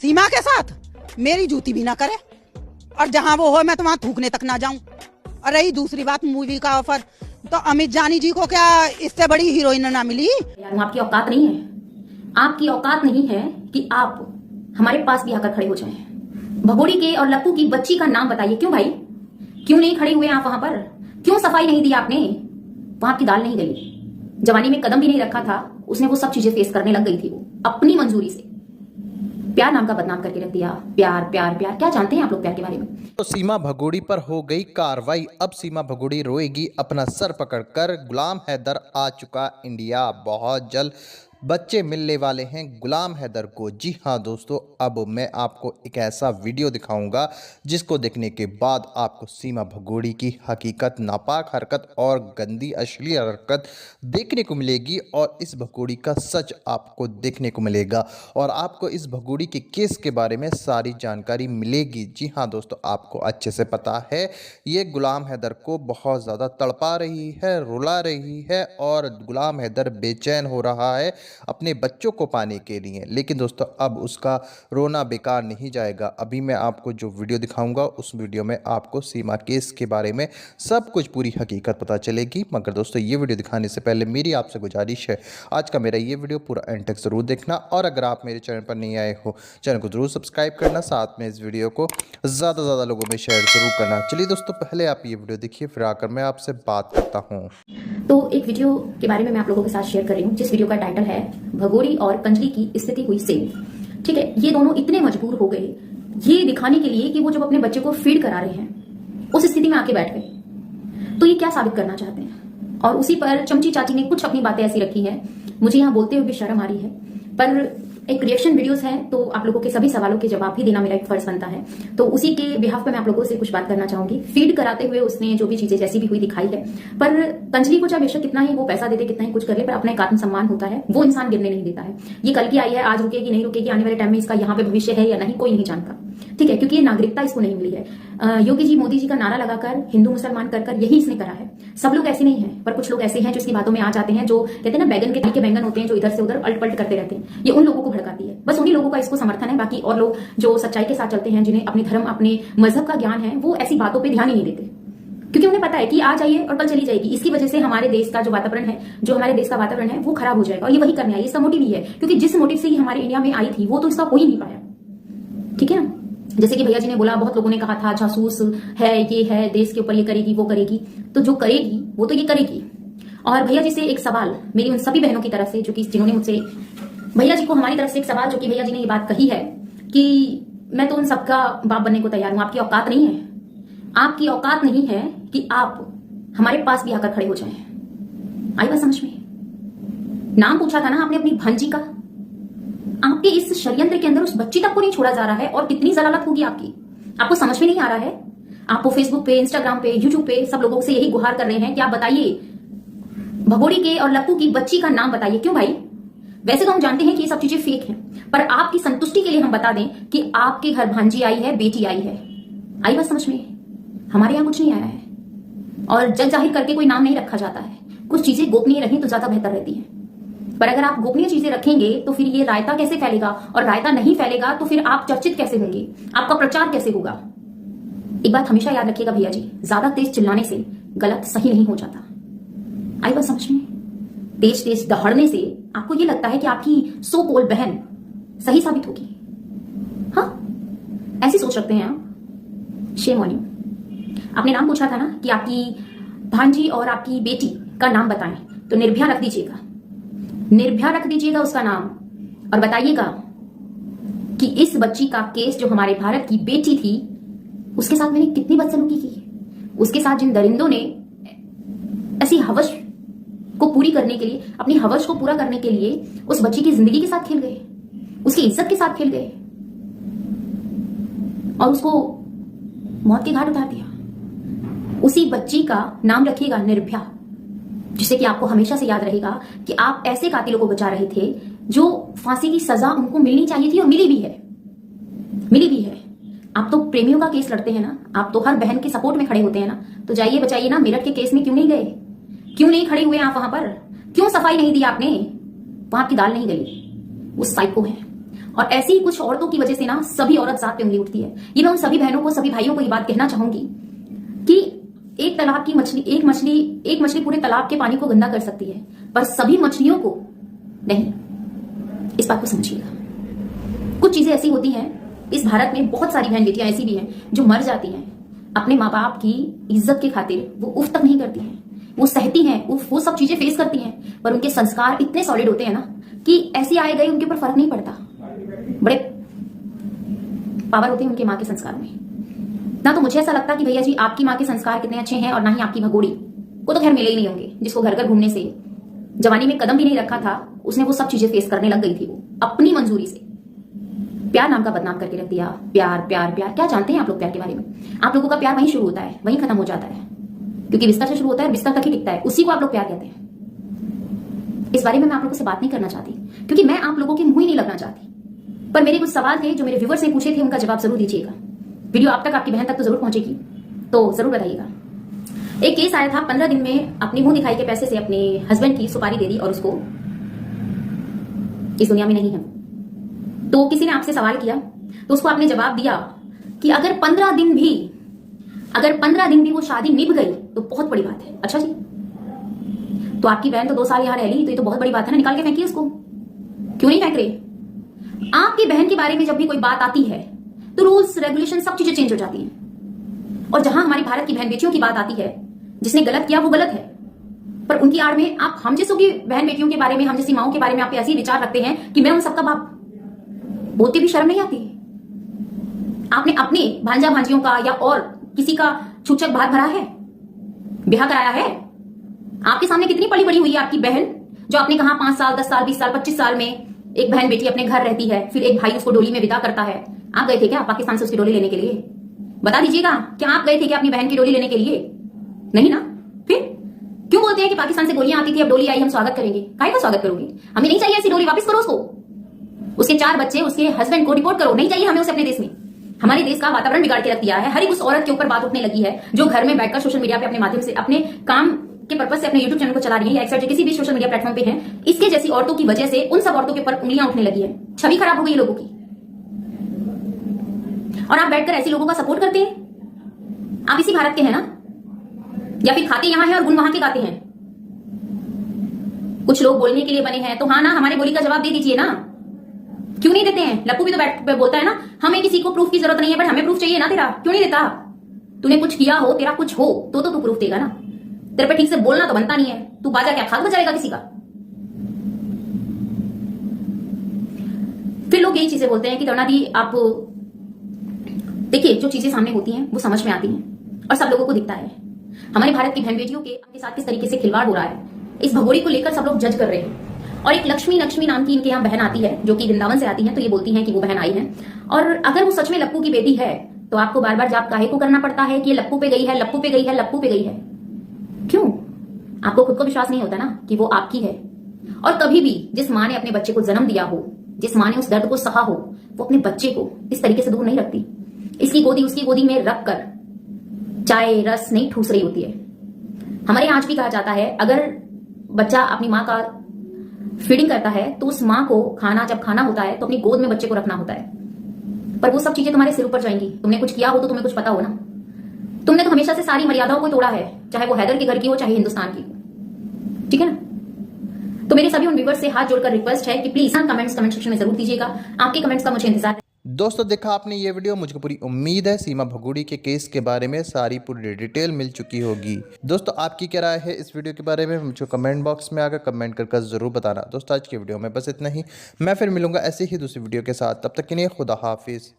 सीमा के साथ मेरी जूती भी ना करे, और जहां वो हो मैं तो वहां थूकने तक ना जाऊं। और रही दूसरी बात मूवी का ऑफर, तो अमित जानी जी को क्या इससे बड़ी हीरोइन ना मिली? यार आपकी औकात नहीं है, आपकी औकात नहीं है कि आप हमारे पास भी आकर खड़े हो जाएं। भगोड़ी के और लप्पू की बच्ची का नाम बताइए। क्यों भाई, क्यों नहीं खड़े हुए आप वहां पर? क्यों सफाई नहीं दी आपने? वहां की दाल नहीं गली, जवानी में कदम भी नहीं रखा था उसने, वो सब चीजें फेस करने लग गई थी वो अपनी मंजूरी से। प्यार नाम का बदनाम करके रख दिया। प्यार प्यार प्यार, क्या जानते हैं आप लोग प्यार के बारे में? तो सीमा भगोड़ी पर हो गई कार्रवाई। अब सीमा भगोड़ी रोएगी अपना सर पकड़कर। गुलाम हैदर आ चुका इंडिया, बहुत जल्द बच्चे मिलने वाले हैं गुलाम हैदर को। जी हाँ दोस्तों, अब मैं आपको एक ऐसा वीडियो दिखाऊंगा जिसको देखने के बाद आपको सीमा भगोड़ी की हकीकत, नापाक हरकत और गंदी अश्लील हरकत देखने को मिलेगी, और इस भगोड़ी का सच आपको देखने को मिलेगा, और आपको इस भगोड़ी के केस के बारे में सारी जानकारी मिलेगी। जी हाँ दोस्तों, आपको अच्छे से पता है ये गुलाम हैदर को बहुत ज़्यादा तड़पा रही है, रुला रही है, और गुलाम हैदर बेचैन हो रहा है अपने बच्चों को पाने के लिए। लेकिन दोस्तों अब उसका रोना बेकार नहीं जाएगा। अभी मैं आपको जो वीडियो दिखाऊंगा उस वीडियो में आपको सीमा केस के बारे में सब कुछ पूरी हकीकत पता चलेगी। मगर दोस्तों ये वीडियो दिखाने से पहले मेरी आपसे गुजारिश है, आज का मेरा ये वीडियो पूरा एंड तक ज़रूर देखना, और अगर आप मेरे चैनल पर नहीं आए हो चैनल को ज़रूर सब्सक्राइब करना, साथ में इस वीडियो को ज़्यादा से ज़्यादा लोगों में शेयर ज़रूर करना। चलिए दोस्तों, पहले आप ये वीडियो देखिए, फिर आकर मैं आपसे बात करता हूँ। तो एक वीडियो के बारे में मैं आप लोगों के साथ शेयर कर रही हूँ, जिस वीडियो का टाइटल है भगोड़ी और कंजली की स्थिति हुई सेम। ठीक है, ये दोनों इतने मजबूर हो गए ये दिखाने के लिए कि वो जब अपने बच्चे को फीड करा रहे हैं उस स्थिति में आके बैठ गए, तो ये क्या साबित करना चाहते हैं। और उसी पर चमची चाची ने कुछ अपनी बातें ऐसी रखी हैं, मुझे यहाँ बोलते हुए भी शर्म आ रही है, पर एक रिएक्शन वीडियोस है तो आप लोगों के सभी सवालों के जवाब भी देना मेरा एक फर्ज बनता है। तो उसी के बिहाफ पे मैं आप लोगों से कुछ बात करना चाहूंगी। फीड कराते हुए उसने जो भी चीजें जैसी भी हुई दिखाई है, पर कंजली को चाहे बेशक कितना ही वो पैसा देते, कितना ही कुछ कर ले, पर अपना एक आत्मसम्मान होता है, वो इंसान गिरने नहीं देता है। ये कल की आई है, आज रुकेगी नहीं रुकेगी, आने वाले टाइम में इसका यहाँ पे भविष्य है या नहीं कोई नहीं जानता। ठीक है, क्योंकि ये नागरिकता इसको नहीं मिली है। योगी जी मोदी जी का नारा लगाकर हिंदू मुसलमान कर यही इसने करा है। सब लोग ऐसे नहीं है, पर कुछ लोग ऐसे हैं जो इसकी बातों में आ जाते हैं, जो कहते हैं ना बैगन के बैंगन होते हैं, जो इधर से उधर अल्ट पल्ट करते रहते हैं। ये उन लोगों को भड़काती है, बस उन्हीं लोगों का इसको समर्थन है। बाकी और लोग जो सच्चाई के साथ चलते हैं, जिन्हें अपने धर्म अपने मजहब का ज्ञान है, वो ऐसी बातों पर ध्यान ही नहीं देते, क्योंकि उन्हें पता है कि आज आइए और कल चली जाएगी। इसकी वजह से हमारे देश का जो वातावरण है, जो हमारे देश का वातावरण है वो खराब हो जाएगा, और ये वही करने आई, इसका मोटिव ही है। क्योंकि जिस मोटिव से ही हमारे इंडिया में आई थी वो तो इसका हो ही नहीं पाया। ठीक है ना, जैसे कि भैया जी ने बोला, बहुत लोगों ने कहा था जासूस है, ये है, देश के ऊपर ये करेगी वो करेगी, तो जो करेगी वो तो ये करेगी। और भैया जी से एक सवाल मेरी उन सभी बहनों की तरफ से जो कि जिन्होंने मुझसे, भैया जी को हमारी तरफ से एक सवाल, जो कि भैया जी ने ये बात कही है कि मैं तो उन सबका बाप बनने को तैयार हूं, आपकी औकात नहीं है, आपकी औकात नहीं है कि आप हमारे पास भी आकर खड़े हो जाएं। आई बात समझ में? नाम पूछा था ना आपने अपनी भांजी का, आपके इस षड्यंत्र के अंदर उस बच्ची तक को नहीं छोड़ा जा रहा है, और कितनी जलालत होगी आपकी, आपको समझ में नहीं आ रहा है। आप फेसबुक पे, इंस्टाग्राम पे, यूट्यूब पे सब लोगों से यही गुहार कर रहे हैं कि आप बताइए भगोड़ी के और लप्पू की बच्ची का नाम बताइए। क्यों भाई, वैसे तो हम जानते हैं कि ये सब चीजें फेक हैं, पर आपकी संतुष्टि के लिए हम बता दें कि आपके घर भांजी आई है, बेटी आई है। आई बात समझ में? हमारे यहाँ कुछ नहीं आया है, और जग जाहिर करके कोई नाम नहीं रखा जाता है। कुछ चीजें गोपनीय रहें तो ज्यादा बेहतर रहती है, पर अगर आप गोपनीय चीजें रखेंगे तो फिर ये रायता कैसे फैलेगा, और रायता नहीं फैलेगा तो फिर आप चर्चित कैसे होंगे, आपका प्रचार कैसे होगा। एक बात हमेशा याद रखिएगा भैया जी, ज्यादा तेज चिल्लाने से गलत सही नहीं हो जाता। आई बात समझ में? तेज तेज दहाड़ने से आपको ये लगता है कि आपकी सो कॉल्ड बहन सही साबित होगी। हाँ, ऐसी सोच रखते हैं आप, शेम ऑन यू। आपने नाम पूछा था ना कि आपकी भांजी और आपकी बेटी का नाम बताएं, तो निर्भया रख दीजिएगा, निर्भया रख दीजिएगा उसका नाम, और बताइएगा कि इस बच्ची का केस, जो हमारे भारत की बेटी थी, उसके साथ मैंने कितनी बदसलूकी की, उसके साथ जिन दरिंदों ने ऐसी हवस को पूरी करने के लिए, अपनी हवस को पूरा करने के लिए उस बच्ची की जिंदगी के साथ खेल गए, उसकी इज्जत के साथ खेल गए, और उसको मौत के घाट उतार दिया। उसी बच्ची का नाम रखिएगा निर्भया, जिससे कि आपको हमेशा से याद रहेगा कि आप ऐसे कातिलों को बचा रहे थे जो फांसी की सजा उनको मिलनी चाहिए थी, और मिली भी है, मिली भी है। आप तो प्रेमियों का केस लड़ते हैं ना, आप तो हर बहन के सपोर्ट में खड़े होते हैं ना, तो जाइए बचाइए ना। मेरठ के केस में क्यों नहीं गए, क्यों नहीं खड़े हुए आप वहां पर, क्यों सफाई नहीं दी आपने? वहां की दाल नहीं गली, वो साइको है, और ऐसी ही कुछ औरतों की वजह से ना सभी औरत जात पे उंगली उठती है। ये मैं उन सभी बहनों को, सभी भाइयों को ये बात कहना चाहूंगी कि एक तालाब की मछली, एक मछली पूरे तालाब के पानी को गंदा कर सकती है, पर सभी मछलियों को नहीं। इस बात को समझिएगा। कुछ चीजें ऐसी होती हैं इस भारत में, बहुत सारी बहन बेटियां ऐसी भी हैं जो मर जाती हैं अपने माँ बाप की इज्जत के खातिर। वो उफ तक नहीं करती हैं, वो सहती हैं, वो सब चीजें फेस करती हैं, पर उनके संस्कार इतने सॉलिड होते हैं ना कि ऐसे आए गए उनके ऊपर फर्क नहीं पड़ता। बड़े पावर होते हैं उनके माँ के संस्कार में। ना तो मुझे ऐसा लगता कि भैया जी आपकी माँ के संस्कार कितने अच्छे हैं, और ना ही आपकी भगोड़ी को तो खैर मिले ही नहीं होंगे, जिसको घर घर घूमने से जवानी में कदम भी नहीं रखा था, उसने वो सब चीजें फेस करने लग गई थी। वो अपनी मंजूरी से प्यार नाम का बदनाम करके रख दिया। प्यार प्यार प्यार, क्या जानते हैं आप लोग प्यार के बारे में? आप लोगों का प्यार वहीं शुरू होता है, वहीं खत्म हो जाता है, क्योंकि बिस्तर से शुरू होता है, बिस्तर तक ही टिकता है, उसी को आप लोग प्यार कहते हैं। इस बारे में मैं आप लोगों से बात नहीं करना चाहती, क्योंकि मैं आप लोगों के मुंह ही नहीं लगना चाहती। पर मेरे कुछ सवाल थे जो मेरे व्यूअर्स ने पूछे थे, उनका जवाब जरूर दीजिएगा। वीडियो आप तक, आपकी बहन तक तो जरूर पहुंचेगी, तो जरूर बताइएगा। एक केस आया था, 15 दिन में अपनी मुंह दिखाई के पैसे से अपने हस्बैंड की सुपारी दे दी और उसको इस दुनिया में नहीं है। तो किसी ने आपसे सवाल किया, तो उसको आपने जवाब दिया कि अगर 15 दिन भी वो शादी निभ गई तो बहुत बड़ी बात है। अच्छा जी, तो आपकी बहन तो 2 साल यहां रह ली, तो ये तो बहुत बड़ी बात है ना, निकाल के फेंकिए उसको। क्यों नहीं फेंक रहे? आपकी बहन के बारे में जब भी कोई बात आती है तो रूल्स रेगुलेशन सब चीजें चेंज हो जाती हैं। और जहां हमारी भारत की बहन बेटियों की बात आती है, जिसने गलत किया वो गलत है, पर उनकी आड़ में आप हम जैसों की बहन बेटियों के बारे में, हम जैसी माओं के बारे में आप ऐसे विचार रखते हैं कि मैं उन सबका बाप। बोलते भी शर्म नहीं आती? आपने अपने भांजा भांजियों का या और किसी का छूछक भात भरा है, ब्याह कराया है? आपके सामने कितनी पली बड़ी हुई है आपकी बहन, जो आपने कहा 5 साल 10 साल 20 साल 25 साल में एक बहन बेटी अपने घर रहती है, फिर एक भाई उसको डोली में विदा करता है। आप गए थे क्या पाकिस्तान से उसकी डोली लेने के लिए? बता दीजिएगा, क्या आप गए थे क्या अपनी बहन की डोली लेने के लिए? नहीं ना। फिर क्यों बोलते हैं कि पाकिस्तान से गोलियां आती थी, अब डोली आई हम स्वागत करेंगे? काहे का स्वागत करोगे? हमें नहीं चाहिए ऐसी डोली, वापस करो उसको। उसके 4 बच्चे, उसके हस्बैंड को रिपोर्ट करो, नहीं चाहिए हमें उसे अपने देश में। हमारे देश का वातावरण बिगाड़ के रख दिया है। हर एक उस औरत के ऊपर बात उठने लगी है जो घर में बैठकर सोशल मीडिया पे अपने माध्यम से, अपने काम के पर्पज से अपने यूट्यूब चैनल को चला रही है या एक्सेट्रा किसी भी सोशल मीडिया प्लेटफॉर्म पे है। इसके जैसी औरतों की वजह से उन सब औरतों के ऊपर उंगलियां उठने लगी है, छवि खराब हो गई लोगों की। और आप बैठकर ऐसे लोगों का सपोर्ट करते हैं। आप इसी भारत के हैं ना, या फिर खाते यहां हैं और गुण वहां के गाते हैं? कुछ लोग बोलने के लिए बने हैं, तो हाँ ना, हमारे बोली का जवाब दे दीजिए ना। क्यों नहीं देते हैं? लप्पू भी तो बैठ बोलता है ना, हमें किसी को प्रूफ की जरूरत नहीं है, बट हमें प्रूफ चाहिए ना तेरा। क्यों नहीं देता? तूने कुछ किया हो, तेरा कुछ हो तो तू प्रूफ देगा ना। तेरे पे ठीक से बोलना तो बनता नहीं है, तू बाजा क्या खाक बजाएगा किसी का? फिर लोग यही चीजें बोलते हैं कि तरुणा दी आप देखिए, जो चीजें सामने होती हैं वो समझ में आती हैं और सब लोगों को दिखता है। हमारे भारत की बहन बेटियों के साथ किस तरीके से खिलवाड़ हो रहा है, इस भगोड़ी को लेकर सब लोग जज कर रहे हैं। और एक लक्ष्मी नाम की इनके यहाँ बहन आती है, जो कि वृंदावन से आती है, तो ये बोलती हैं कि वो बहन आई है। और अगर वो सच में लप्पू की बेटी है तो आपको बार बार जाप काहे को करना पड़ता है कि ये लप्पू पे गई है, लप्पू पे गई है, लप्पू पे गई है? क्यों? आपको खुद को विश्वास नहीं होता ना कि वो आपकी है? और कभी भी जिस माँ ने अपने बच्चे को जन्म दिया हो, जिस माँ ने उस दर्द को सहा हो, वो अपने बच्चे को इस तरीके से दूर नहीं रखती। इसकी गोदी उसकी गोदी में रख कर चाय रस नहीं ठूस रही होती है। हमारे यहाँ आज भी कहा जाता है, अगर बच्चा अपनी माँ का फीडिंग करता है तो उस माँ को जब खाना होता है तो अपनी गोद में बच्चे को रखना होता है। पर वो सब चीजें तुम्हारे सिर ऊपर जाएंगी। तुमने कुछ किया हो तो तुम्हें कुछ पता हो ना। तुमने तो हमेशा से सारी मर्यादाओं को तोड़ा है, चाहे वो हैदर के घर की हो चाहे हिंदुस्तान की, ठीक है ना। तो मेरे सभी उन व्यूअर्स से हाथ जोड़कर रिक्वेस्ट है कि प्लीज कमेंट सेक्शन में जरूर दीजिएगा। आपके कमेंट्स का मुझे इंतजार है। दोस्तों देखा आपने ये वीडियो, मुझे पूरी उम्मीद है सीमा भगोड़ी के केस के बारे में सारी पूरी डिटेल मिल चुकी होगी। दोस्तों आपकी क्या राय है इस वीडियो के बारे में, मुझे कमेंट बॉक्स में आकर कमेंट कर जरूर बताना। दोस्तों आज की वीडियो में बस इतना ही, मैं फिर मिलूंगा ऐसे ही दूसरी वीडियो के साथ, तब तक के लिए खुदा हाफिज।